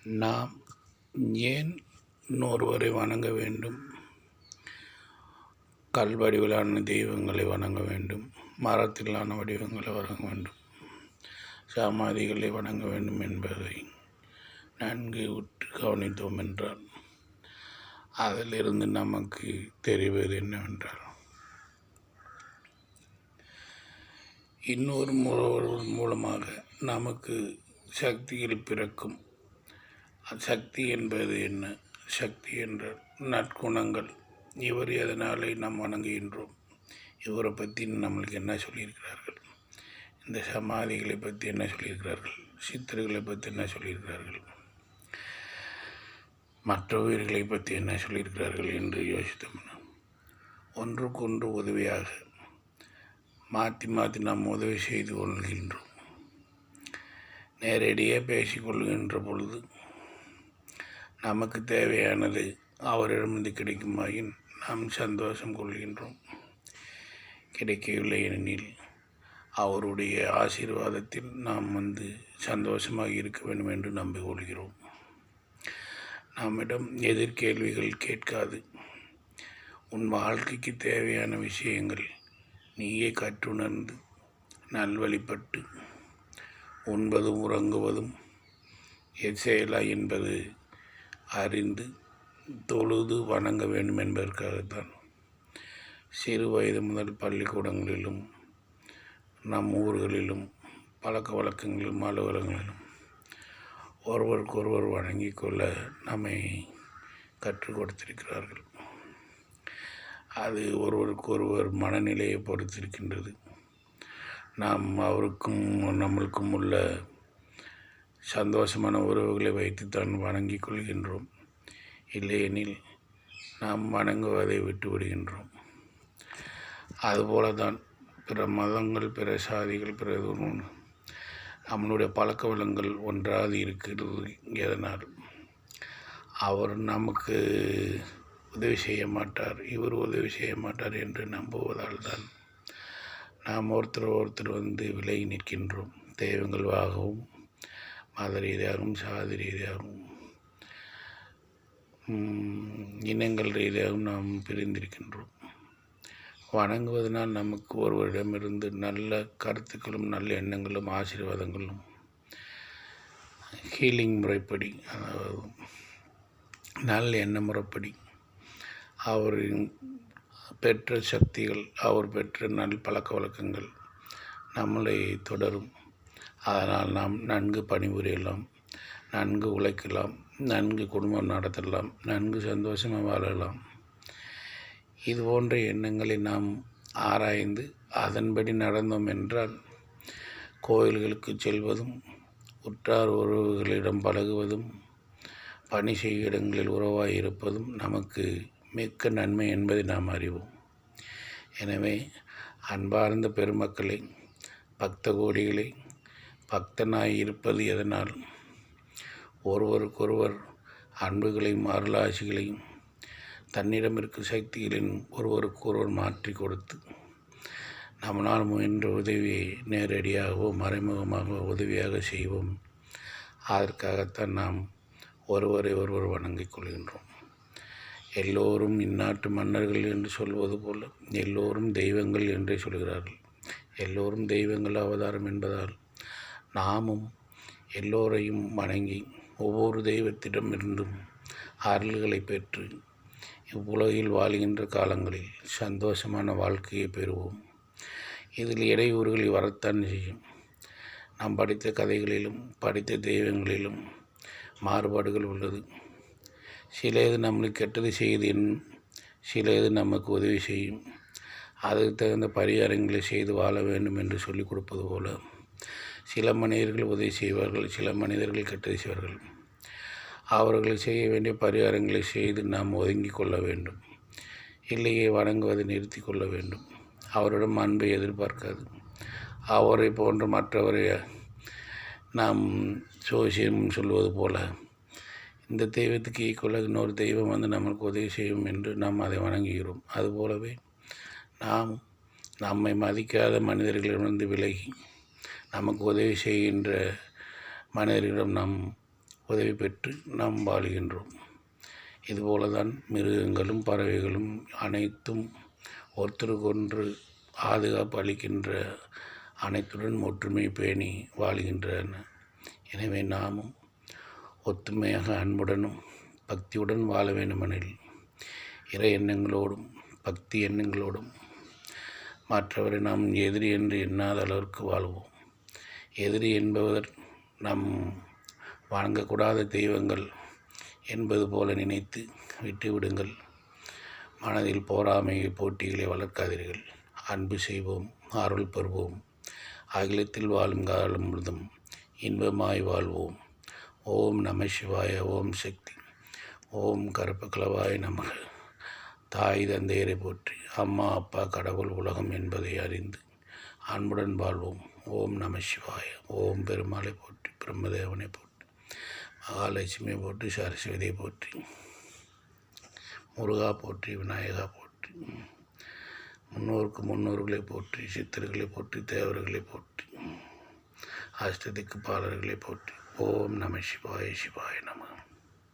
நாம் ஏன் இன்னொருவரை வணங்க வேண்டும்? கல் வடிவிலான தெய்வங்களை வணங்க வேண்டும், மரத்திலான வடிவங்களை வணங்க வேண்டும், சமாதிகளை வணங்க வேண்டும் என்பதை நன்கு உற்று கவனித்தோம் என்றால் அதிலிருந்து நமக்கு தெரிவது என்னவென்றால், இன்னொரு மூலமாக நமக்கு சக்தியில் பிறக்கும். சக்தி என்பது என்ன? சக்தி என்ற நற்குணங்கள். இவர் எதனாலே நாம் வணங்குகின்றோம்? இவரை பற்றி நம்மளுக்கு என்ன சொல்லியிருக்கிறார்கள்? இந்த சமாதிகளை பற்றி என்ன சொல்லியிருக்கிறார்கள்? சித்தர்களை பற்றி என்ன சொல்லியிருக்கிறார்கள்? மற்ற உயிர்களை பற்றி என்ன சொல்லியிருக்கிறார்கள் என்று யோசித்தோம்னா, ஒன்றுக்கொன்று உதவியாக மாற்றி மாற்றி நாம் உதவி செய்து கொள்கின்றோம். நேரடியாக பேசிக்கொள்கின்ற பொழுது நமக்கு தேவையானது அவரிடமிருந்து கிடைக்குமாயின் நாம் சந்தோஷம் கொள்கின்றோம். கிடைக்கவில்லை எனில் அவருடைய ஆசீர்வாதத்தில் நாம் சந்தோஷமாக இருக்க வேண்டும் என்று நம்பிக்கொள்கிறோம். நம்மிடம் எதிர்கேள்விகள் கேட்காது. உன் வாழ்க்கைக்கு தேவையான விஷயங்கள் நீயே கற்றுணர்ந்து நல்வழிப்பட்டு உண்பதும் உறங்குவதும் எச்செயலா என்பது அறிந்து தொழுது வணங்க வேண்டும் என்பதற்காகத்தான் சிறு வயது முதல் பள்ளிக்கூடங்களிலும் நம் ஊர்களிலும் பழக்க வழக்கங்களிலும் அலுவலகங்களிலும் ஒருவருக்கொருவர் வணங்கிக் கொள்ள நம்மை கற்றுக் கொடுத்திருக்கிறார்கள். அது ஒருவருக்கொருவர் மனநிலையை பொறுத்திருக்கின்றது. நாம் அவருக்கும் நம்மளுக்கும் உள்ள சந்தோஷமான உறவுகளை வைத்துத்தான் வணங்கிக் கொள்கின்றோம். இல்லையெனில் நாம் வணங்குவதை விட்டு விடுகின்றோம். அதுபோல தான் பிற மதங்கள், பிற சாதிகள், பிற நம்மளுடைய பழக்க வழக்கங்கள் ஒன்றாக இருக்கிறது. எதனால்? அவர் நமக்கு உதவி செய்ய மாட்டார், இவர் உதவி செய்ய மாட்டார் என்று நம்புவதால் தான் நாம் ஒருத்தர் விலகி நிற்கின்றோம். தெய்வங்களாகவும் மத ரீதியாகவும் சாதி ரீதியாகவும் இனங்கள் ரீதியாகவும் நாம் பிரிந்திருக்கின்றோம். வணங்குவதனால் நமக்கு ஒருவரிடமிருந்து நல்ல கருத்துக்களும் நல்ல எண்ணங்களும் ஆசீர்வாதங்களும் ஹீலிங் முறைப்படி, அதாவது நல்ல எண்ண முறைப்படி அவரின் பெற்ற சக்திகள், அவர் பெற்ற நல் பழக்க வழக்கங்கள் நம்மளை தொடரும். அதனால் நாம் நன்கு பணிபுரியலாம், நன்கு உழைக்கலாம், நன்கு குடும்பம் நடத்தலாம், நன்கு சந்தோஷமாக வாழலாம். இது போன்ற எண்ணங்களை நாம் ஆராய்ந்து அதன்படி நடந்தோம் என்றால், கோயில்களுக்கு செல்வதும், உற்றார் உறவுகளிடம் பழகுவதும், பணி செய்யும் இடங்களில் உறவாய் இருப்பதும் நமக்கு மிக்க நன்மை என்பதை நாம் அறிவோம். எனவே அன்பார்ந்த பெருமக்களை, பக்த கோடிகளை, பக்தனாய் இருப்பது எதனால்? ஒருவருக்கொருவர் அன்புகளையும் அருளாசிகளையும் தன்னிடம் இருக்கும் சக்திகளின் ஒருவருக்கொருவர் மாற்றி கொடுத்து நம்மளால் முயன்ற உதவியை நேரடியாகவோ மறைமுகமாக உதவியாக செய்வோம். அதற்காகத்தான் நாம் ஒருவரை ஒருவர் வணங்கிக் கொள்கின்றோம். எல்லோரும் இந்நாட்டு மன்னர்கள் என்று சொல்வது போல எல்லோரும் தெய்வங்கள் என்றே சொல்கிறார்கள். எல்லோரும் தெய்வங்கள் அவதாரம் என்பதால் நாமும் எல்லோரையும் வணங்கி ஒவ்வொரு தெய்வத்திடமிருந்தும் அருள்களை பெற்று இவ்வுலகில் வாழ்கின்ற காலங்களில் சந்தோஷமான வாழ்க்கையை பெறுவோம். இதில் இடையூறுகளை வரத்தான் செய்யும். நாம் படித்த கதைகளிலும் படித்த தெய்வங்களிலும் மாறுபாடுகள் உள்ளது. சில இது நம்மளுக்கு கெட்டது செய்யுது, சில இது நமக்கு உதவி செய்யும். அதுக்கு தகுந்த பரிகாரங்களை செய்து வாழ வேண்டும் என்று சொல்லிக் கொடுப்பது போல சில மனிதர்கள் உதவி செய்வார்கள், சில மனிதர்கள் கெட்டது செய்வார்கள். அவர்கள் செய்ய வேண்டிய பரிகாரங்களை செய்து நாம் ஒதுங்கி கொள்ள வேண்டும். இல்லையே வணங்குவதை நிறுத்தி கொள்ள வேண்டும். அவரிடம் அன்பை எதிர்பார்க்காது. அவரை போன்ற மற்றவரை நாம் சோசியம் சொல்வது போல இந்த தெய்வத்துக்கு ஈக்குவலாக இன்னொரு தெய்வம் நம்மளுக்கு உதவி செய்யும் என்று நாம் அதை வணங்குகிறோம். அதுபோலவே நாம் நம்மை மதிக்காத மனிதர்களிடமிருந்து விலகி நமக்கு உதவி செய்கின்ற மனிதர்களிடம் நாம் உதவி பெற்று நாம் வாழுகின்றோம். இதுபோல தான் மிருகங்களும் பறவைகளும் அனைத்தும் ஒருத்தருக்கொன்று பாதுகாப்பு அளிக்கின்ற அனைத்துடன் ஒற்றுமை பேணி வாழுகின்றன. எனவே நாமும் ஒத்துமையாக அன்புடனும் பக்தியுடன் வாழ வேண்டுமெனில் இறை எண்ணங்களோடும் பக்தி எண்ணங்களோடும் மற்றவரை நாம் எதிரி என்று எண்ணாத அளவிற்கு வாழ்வோம். எதிரி என்பவர் நாம் வணங்கக்கூடாத தெய்வங்கள் என்பது போல நினைத்து விட்டுவிடுங்கள். மனதில் போராமையை போட்டிகளை வளர்க்காதீர்கள். அன்பு செய்வோம், அருள் பெறுவோம். அகிலத்தில் வாழும் காலம் முழுதும் இன்பமாய் வாழ்வோம். ஓம் நம சிவாய. ஓம் சக்தி. ஓம் கருப்பக்கிழவாய் நமக. தாய் தந்தையரை போற்றி, அம்மா அப்பா கடவுள் உலகம் என்பதை அறிந்து அன்புடன் வாழ்வோம். ஓம் நம சிவாய. ஓம் பெருமாளை போற்றி, பிரம்மதேவனை போற்றி, மகாலட்சுமியை போற்றி, சரஸ்வதியை போற்றி, முருகா போற்றி, விநாயகா போற்றி, முன்னோர்களை போற்றி, சித்தர்களை போற்றி, தேவர்களை போற்றி, அஷ்டதிக்கு பாலர்களை போற்றி. ஓம் நம சிவாய. சிவாய நம.